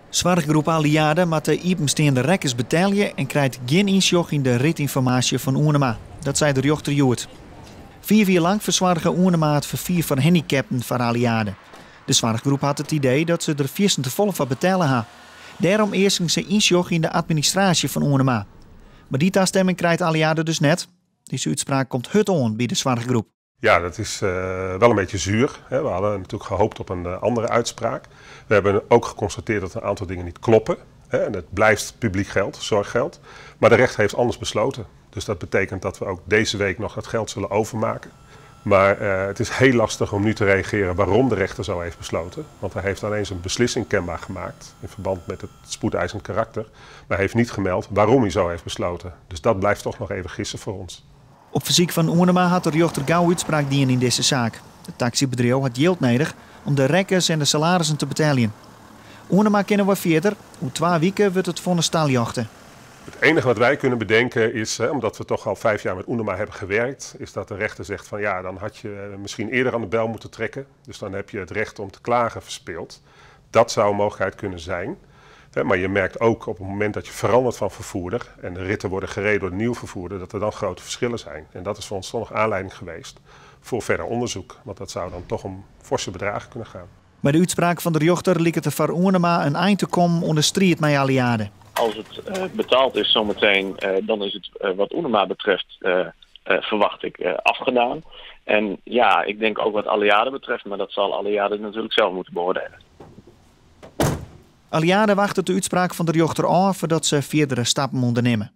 Zwartgroep Aliade moet de iepensteende rekkers betalen en krijgt geen insjoch in de ritinformatie van Oenema. Dat zei de rechter Joert. 4 jaar lang verzwargen Oenema het vervier van handicapten van Aliade. De zwartgroep had het idee dat ze er 4 te volle van betalen had. Daarom eersten ze insjoch in de administratie van Oenema. Maar die toestemming krijgt Aliade dus net. Deze uitspraak komt hut on bij de zwartgroep. Ja, dat is wel een beetje zuur. We hadden natuurlijk gehoopt op een andere uitspraak. We hebben ook geconstateerd dat een aantal dingen niet kloppen. En het blijft publiek geld, zorggeld. Maar de rechter heeft anders besloten. Dus dat betekent dat we ook deze week nog dat geld zullen overmaken. Maar het is heel lastig om nu te reageren waarom de rechter zo heeft besloten. Want hij heeft alleen zijn beslissing kenbaar gemaakt in verband met het spoedeisend karakter. Maar hij heeft niet gemeld waarom hij zo heeft besloten. Dus dat blijft toch nog even gissen voor ons. Op verzoek van Oenema had de rechter gauw uitspraak dienen in deze zaak. Het taxibedrijf had geld nodig om de rekkers en de salarissen te betalen. Oenema kennen we verder. Hoe 2 weken wordt het vonnis staljachten. Het enige wat wij kunnen bedenken is, omdat we toch al 5 jaar met Oenema hebben gewerkt, is dat de rechter zegt van ja, dan had je misschien eerder aan de bel moeten trekken. Dus dan heb je het recht om te klagen verspeeld. Dat zou een mogelijkheid kunnen zijn. Maar je merkt ook op het moment dat je verandert van vervoerder en de ritten worden gereden door de nieuwe vervoerder, dat er dan grote verschillen zijn. En dat is voor ons toch nog aanleiding geweest voor verder onderzoek. Want dat zou dan toch om forse bedragen kunnen gaan. Bij de uitspraak van de rechter liet het er voor Oenema een eind te komen onder strijd met Aliade. Als het betaald is zometeen, dan is het wat Oenema betreft, verwacht ik, afgedaan. En ja, ik denk ook wat Aliade betreft, maar dat zal Aliade natuurlijk zelf moeten beoordelen. Aliade wacht op de uitspraak van de rechter af voordat ze verdere stappen ondernemen.